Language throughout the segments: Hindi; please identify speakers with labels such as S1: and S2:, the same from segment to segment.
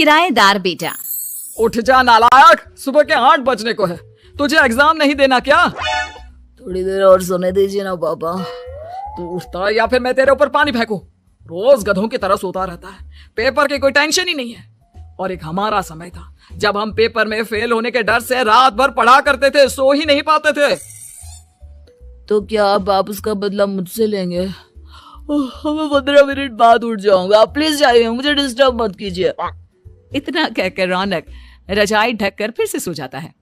S1: किराएदार बेटा।
S2: उठ जा नालायक, सुबह के 8 बजने को है, तुझे एग्जाम नहीं देना क्या?
S3: थोड़ी देर और सोने दीजिए ना पापा।
S2: तू उठता है या फिर मैं तेरे ऊपर पानी फेंकूं? रोज गधों की तरह सोता रहता है, पेपर की कोई टेंशन ही नहीं है। और एक हमारा समय था जब हम पेपर में फेल होने के डर से रात भर पढ़ा करते थे, सो ही नहीं पाते थे।
S3: तो क्या आप उसका बदला मुझसे लेंगे? मैं 15 मिनट बाद उठ जाऊंगा, आप प्लीज जाइए, मुझे डिस्टर्ब मत कीजिए।
S1: इतना कहकर रौनक रजाई ढककर फिर से सो जाता है।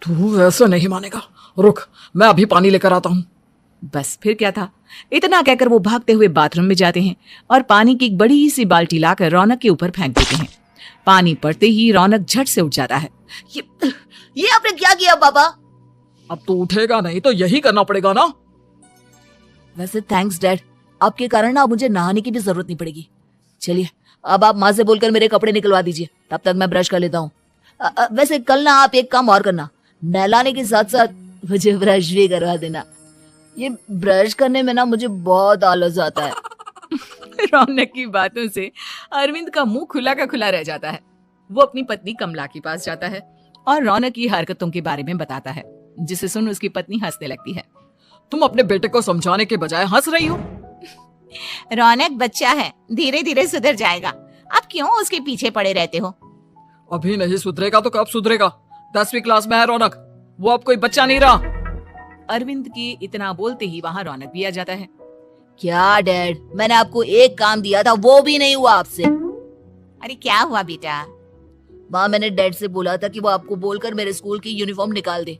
S2: तू ऐसा नहीं मानेगा, रुक मैं अभी पानी लेकर आता हूँ।
S1: बस फिर क्या था, इतना कहकर वो भागते हुए बाथरूम में जाते हैं और पानी की एक बड़ी सी बाल्टी लाकर रौनक के ऊपर फेंक देते हैं। पानी पड़ते ही रौनक झट से उठ जाता है।
S3: ये आपने क्या किया पापा?
S2: अब तू उठेगा नहीं तो यही करना पड़ेगा ना।
S3: वैसे थैंक्स डैड, आपके कारण ना मुझे नहाने की भी जरूरत नहीं पड़ेगी। चलिए अब आप माँ से बोलकर मेरे कपड़े निकलवा दीजिए, तब तक मैं ब्रश कर लेता हूँ। वैसे कल ना आप एक काम और करना, नहलाने के साथ साथ मुझे ब्रश भी करवा देना। ये ब्रश करने में ना मुझे बहुत आलस आता है।
S1: रौनक की बातों से अरविंद का मुंह खुला का खुला रह जाता है। वो अपनी पत्नी कमला के पास जाता है और रौनक की हरकतों के बारे में बताता है, जिसे सुन उसकी पत्नी हंसने लगती है।
S2: तुम अपने बेटे को समझाने के बजाय हंस रही हो।
S1: रौनक बच्चा है, धीरे धीरे सुधर जाएगा, आप क्यों उसके पीछे पड़े रहते हो?
S2: अभी नहीं सुधरेगा तो कब सुधरेगा? 10वीं क्लास में है रौनक, वो अब कोई बच्चा नहीं रहा।
S1: अरविंद की इतना बोलते ही वहाँ रौनक भी आ जाता है।
S3: क्या डैड, मैंने आपको एक काम दिया था, वो भी नहीं हुआ आपसे।
S1: अरे क्या हुआ बेटा?
S3: माँ, मैंने डैड से बोला था कि वो आपको बोलकर मेरे स्कूल की यूनिफॉर्म निकाल दे,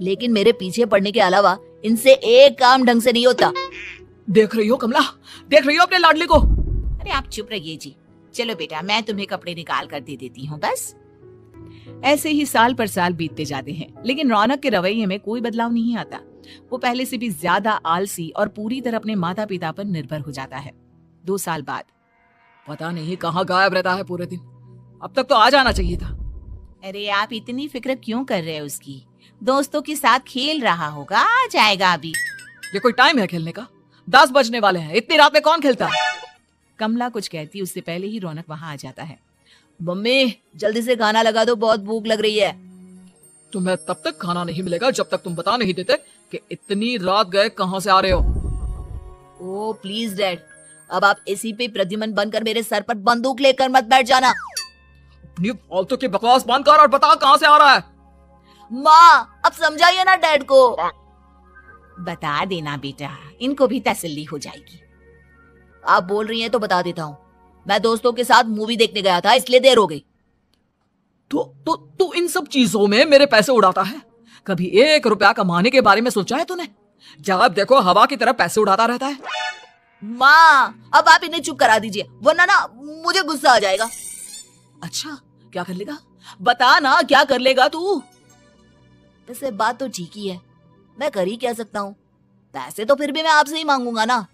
S3: लेकिन मेरे पीछे पड़ने के अलावा इनसे एक काम ढंग से नहीं होता।
S2: देख रही हो कमला, देख रही हो अपने लाडले को?
S1: अरे आप चुप रहिए जी, चलो बेटा मैं तुम्हें कपड़े निकाल कर दे देती हूँ। बस ऐसे ही साल पर साल बीतते जाते हैं, लेकिन रौनक के रवैये में कोई बदलाव नहीं आता। वो पहले से भी ज्यादा आलसी और पूरी तरह अपने माता पिता पर निर्भर हो जाता है। 2 साल बाद
S2: पता नहीं कहाँ गायब रहता है पूरे दिन, अब तक तो आ जाना चाहिए था।
S1: अरे आप इतनी फिक्र क्यों कर रहे हो उसकी? दोस्तों के साथ खेल रहा होगा, आ जाएगा अभी।
S2: ये कोई टाइम है खेलने का? 10 बजने वाले हैं, इतनी रात में कौन खेलता है?
S1: कमला कुछ कहती उससे पहले ही रौनक वहाँ आ जाता है।
S3: मम्मी जल्दी से खाना लगा दो, बहुत भूख लग रही है।
S2: तुम्हें तब तक खाना नहीं मिलेगा जब तक तुम बता नहीं देते कि इतनी रात गए कहाँ से आ रहे हो।
S3: ओ प्लीज डैड, अब आप इसी पे प्रद्युमन बनकर मेरे सर पर बंदूक लेकर मत बैठ जाना।
S2: अपनी फालतू की बकवास बंद कर और बता कहाँ से आ रहा है।
S3: माँ अब समझाइए ना डैड को।
S1: बता देना बेटा, इनको भी तसल्ली हो जाएगी।
S3: आप बोल रही हैं तो बता देता हूँ, मैं दोस्तों के साथ मूवी देखने गया था, इसलिए देर हो गई।
S2: तू इन सब चीजों में मेरे पैसे उड़ाता है? कभी 1 रुपया कमाने के बारे में सोचा है तूने? जब देखो हवा की तरह पैसे उड़ाता रहता है।
S3: माँ अब आप इन्हें चुप करा दीजिए, वरना ना मुझे गुस्सा आ जाएगा।
S2: अच्छा क्या कर लेगा? बता ना क्या कर लेगा तू?
S3: वैसे बात तो ठीक ही है, मैं कर ही क्या सकता हूँ, पैसे तो फिर भी मैं आपसे ही मांगूंगा ना।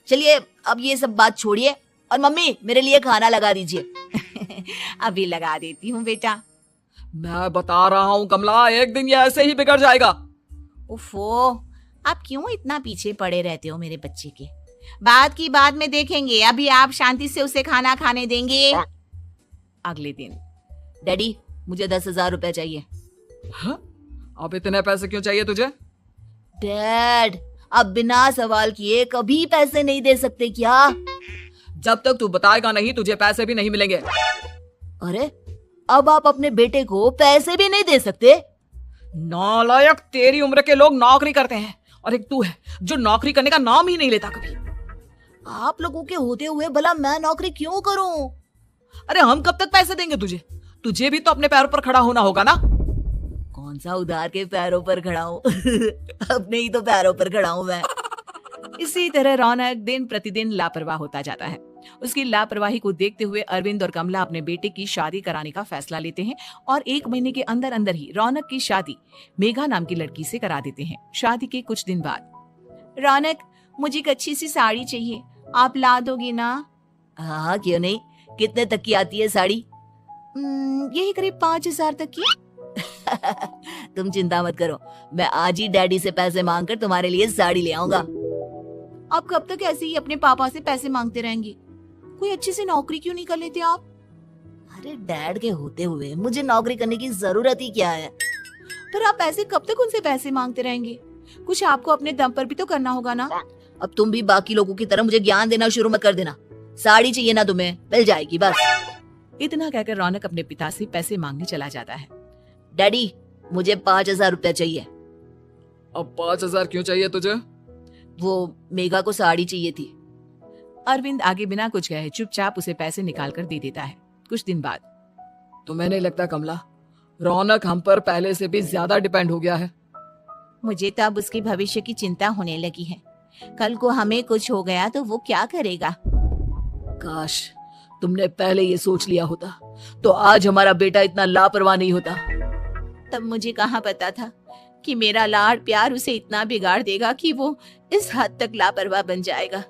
S3: चलिए अब ये सब बात छोड़िए और मम्मी मेरे लिए खाना लगा दीजिए।
S1: अभी लगा देती हूँ बेटा।
S2: मैं बता रहा हूँ कमला, एक दिन ये ऐसे ही बिगड़ जाएगा।
S1: उफो, आप क्यों इतना पीछे पड़े रहते हो मेरे बच्चे के? बात की बाद में देखेंगे, अभी आप शांति से उसे खाना खाने देंगे। अगले दिन
S3: डैडी मुझे 10,000 रुपए चाहिए।
S2: हाँ? अब इतने पैसे क्यों चाहिए तुझे?
S3: डैड अब बिना सवाल किए कभी पैसे नहीं दे सकते क्या?
S2: जब तक तू बताएगा नहीं तुझे पैसे भी नहीं मिलेंगे।
S3: अरे अब आप अपने बेटे को पैसे भी नहीं दे सकते?
S2: नालायक, तेरी उम्र के लोग नौकरी करते हैं और एक तू है जो नौकरी करने का नाम ही नहीं लेता कभी।
S3: आप लोगों के होते हुए भला मैं नौकरी क्यों करूं?
S2: अरे हम कब तक पैसे देंगे तुझे? तुझे भी तो अपने पैरों पर खड़ा होना होगा ना।
S3: कौन सा उधार के पैरों पर खड़ा हूँ? अपने ही तो पैरों पर खड़ा हूँ मैं।
S1: इसी तरह रौनक दिन प्रतिदिन लापरवाह होता जाता है। उसकी लापरवाही को देखते हुए अरविंद और कमला अपने बेटे की शादी कराने का फैसला लेते हैं और 1 महीने के अंदर अंदर ही रौनक की शादी मेघा नाम की लड़की से करा देते हैं। शादी के कुछ दिन बाद, रौनक मुझे एक अच्छी सी साड़ी चाहिए, आप ला दोगे ना?
S3: हाँ क्यों नहीं, कितने तक की आती है साड़ी?
S1: यही करीब 5,000 तक की।
S3: तुम चिंता मत करो, मैं आज ही डैडी से पैसे मांगकर तुम्हारे लिए साड़ी ले आऊंगा।
S1: आप कब तक ऐसे ही अपने पापा से पैसे मांगते रहेंगे? कोई अच्छी सी नौकरी क्यों नहीं कर लेते आप?
S3: अरे डैड के होते हुए मुझे नौकरी करने की जरूरत ही क्या है?
S1: पर आप ऐसे कब तक उनसे पैसे मांगते रहेंगे? कुछ आपको अपने दम पर भी तो करना होगा ना।
S3: अब तुम भी बाकी लोगों की तरह मुझे ज्ञान देना शुरू मत कर देना। साड़ी चाहिए ना तुम्हें, मिल जाएगी बस।
S1: इतना कहकर रौनक अपने पिता से पैसे मांगने चला जाता है।
S3: डैडी मुझे 5,000 रुपया चाहिए।
S2: अब 5,000 क्यों चाहिए तुझे?
S3: वो मेघा को साड़ी चाहिए थी।
S1: अरविंद आगे बिना कुछ कहे चुपचाप उसे पैसे निकाल कर दे देता है। कुछ दिन बाद
S2: तुम्हें नहीं लगता कमला, रौनक हम पर पहले से भी ज्यादा डिपेंड हो गया है?
S1: मुझे तो अब उसके भविष्य की चिंता होने लगी है। कल को हमें कुछ हो गया तो वो क्या करेगा?
S3: काश तुमने पहले ये सोच लिया होता तो आज हमारा बेटा इतना लापरवाह नहीं होता।
S1: तब मुझे कहाँ पता था कि मेरा लाड प्यार उसे इतना बिगाड़ देगा कि वो इस हद तक लापरवाह बन जाएगा।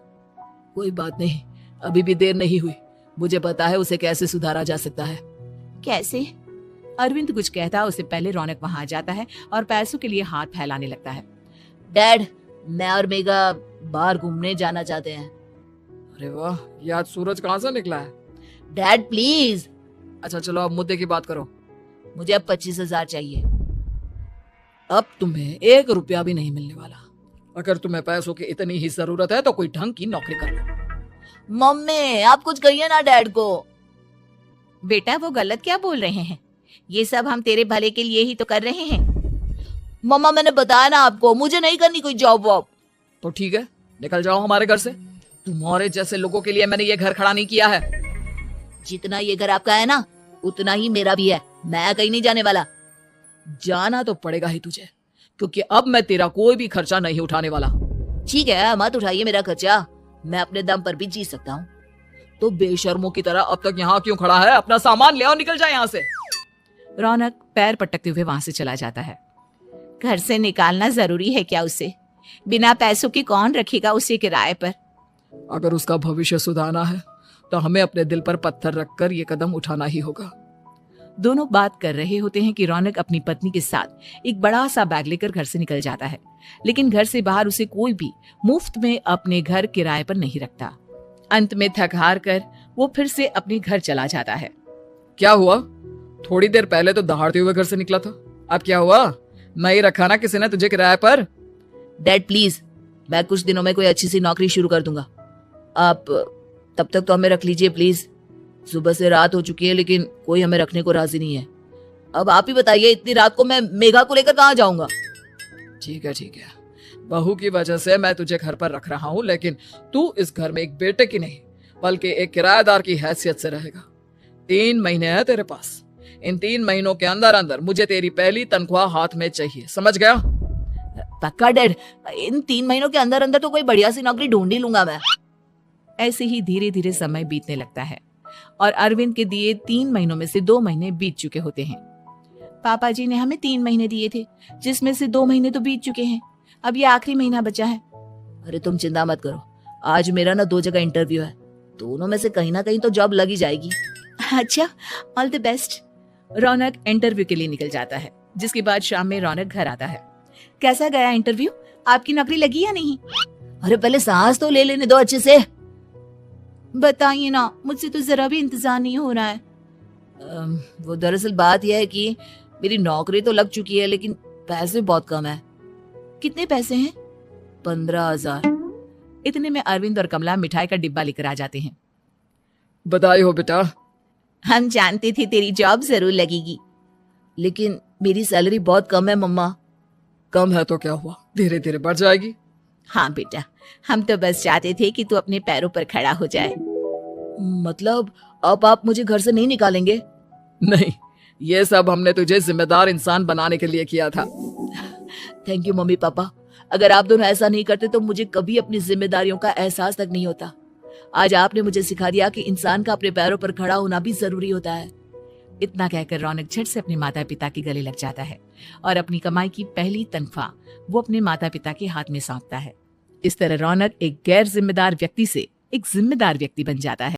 S3: कोई बात नहीं, अभी भी देर नहीं हुई। मुझे पता है उसे कैसे सुधारा जा सकता है।
S1: कैसे? अरविंद कुछ कहता उससे पहले रौनक वहां आ जाता है और पैसों के लिए हाथ फैलाने लगता है।
S3: डैड मैं और मेघा बाहर घूमने जाना चाहते हैं।
S2: अरे वाह, ये आज सूरज कहाँ से निकला है?
S3: Dad please.
S2: अच्छा चलो अब मुद्दे की बात करो।
S3: मुझे अब 25,000 चाहिए।
S2: अब तुम्हें 1 रुपया भी नहीं मिलने वाला। अगर तुम्हें पैसों की इतनी ही जरूरत है तो कोई ढंग की नौकरी कर लो।
S3: मम्मी आप कुछ कहिए ना डैड को।
S1: बेटा वो गलत क्या बोल रहे हैं? ये सब हम तेरे भले के लिए ही तो कर रहे हैं।
S3: मम्मा मैंने बताया ना आपको, मुझे नहीं करनी कोई जॉब वॉब।
S2: तो ठीक है, निकल जाओ हमारे घर से। तुम्हारे जैसे लोगों के लिए मैंने ये घर खड़ा नहीं किया है।
S3: जितना ये घर आपका है ना उतना ही मेरा भी है। मैं कहीं नहीं जाने वाला।
S2: जाना तो पड़ेगा ही तुझे, क्योंकि अब मैं तेरा कोई भी खर्चा नहीं उठाने वाला।
S3: ठीक है मत उठाइए मेरा खर्चा, मैं अपने दम पर भी जी सकता हूँ।
S2: तो बेशर्मों की तरह अब तक यहाँ क्यों खड़ा है? अपना सामान ले आओ, निकल जाए यहाँ से।
S1: रौनक पैर पटकते हुए वहां से चला जाता है। घर से निकालना जरूरी है क्या उसे? बिना पैसों के कौन रखेगा उसे किराए पर?
S2: अगर उसका भविष्य सुधारना है तो हमें अपने दिल पर पत्थर रखकर ये कदम उठाना ही होगा।
S1: दोनों बात कर रहे होते हैं कि रौनक अपनी पत्नी के साथ एक बड़ा सा बैग लेकर घर से निकल जाता है, लेकिन घर से बाहर उसे कोई भी मुफ्त में अपने घर किराए पर नहीं रखता। अंत में थक हार कर वो फिर से अपने घर चला जाता है।
S2: क्या हुआ? थोड़ी देर पहले तो दहाड़ते हुए घर से निकला था, अब क्या हुआ? नहीं रखा ना किसी ने तुझे किराए पर?
S3: डैड प्लीज, मैं कुछ दिनों में कोई अच्छी सी नौकरी शुरू कर दूंगा। आप तब तक तो हमें रख लीजिए प्लीज। सुबह से रात हो चुकी है लेकिन कोई हमें रखने को राजी नहीं है। अब आप ही बताइए, इतनी रात को मैं मेघा को लेकर कहाँ जाऊंगा?
S2: ठीक है, बहू की वजह से मैं तुझे घर पर रख रहा हूँ, लेकिन तू इस घर में एक बेटे की नहीं बल्कि एक किराएदार की हैसियत से रहेगा। 3 महीने है तेरे पास। इन 3 महीनों के अंदर अंदर मुझे तेरी पहली तनख्वाह हाथ में चाहिए, समझ गया?
S3: पक्का डैड, इन 3 महीनों के अंदर अंदर तो कोई बढ़िया सी नौकरी ढूंढ ही लूंगा मैं।
S1: ऐसे ही धीरे धीरे समय बीतने लगता है और अरविंद के दिए 3 महीनों में से 2 महीने बीत चुके होते हैं। पापा जी ने हमें 3 महीने दिए थे, जिसमें से 2 महीने तो बीत चुके हैं। अब ये आखिरी महीना बचा है।
S3: अरे तुम चिंता मत करो, आज मेरा ना 2 जगह इंटरव्यू है, दोनों में से कहीं ना कहीं तो जॉब लग ही जाएगी।
S1: अच्छा, all the best. Raunak interview के लिए निकल जाता है, जिसके बाद शाम में रौनक घर आता है। कैसा गया इंटरव्यू? आपकी नौकरी लगी या नहीं?
S3: अरे पहले सांस तो ले लेने दो अच्छे से।
S1: बताइए ना, मुझसे तो जरा भी इंतजार नहीं हो रहा है।
S3: वो दरअसल बात यह है कि मेरी नौकरी तो लग चुकी है लेकिन पैसे बहुत कम है।
S1: कितने पैसे हैं?
S3: 15,000।
S1: इतने में अरविंद और कमला मिठाई का डिब्बा लेकर आ जाते हैं।
S2: बधाई हो बेटा।
S1: हम जानते थे तेरी जॉब जरूर लगेगी।
S3: लेकिन मेरी सैलरी बहुत कम है मम्मा।
S2: कम है तो क्या हुआ, धीरे धीरे बढ़ जाएगी।
S1: हाँ बेटा, हम तो बस चाहते थे कि तू अपने पैरों पर खड़ा हो जाए।
S3: मतलब अब आप मुझे घर से नहीं निकालेंगे?
S2: नहीं, ये सब हमने तुझे जिम्मेदार इंसान बनाने के लिए किया था।
S3: थैंक यू मम्मी पापा, अगर आप दोनों ऐसा नहीं करते तो मुझे कभी अपनी जिम्मेदारियों का एहसास तक नहीं होता। आज आपने मुझे सिखा दिया कि इंसान का अपने पैरों पर खड़ा होना भी जरूरी होता है।
S1: इतना कहकर रौनक झट से अपने माता पिता के गले लग जाता है और अपनी कमाई की पहली तनख्वाह वो अपने माता पिता के हाथ में सौंपता है। इस तरह रौनक एक गैर जिम्मेदार व्यक्ति से एक जिम्मेदार व्यक्ति बन जाता है।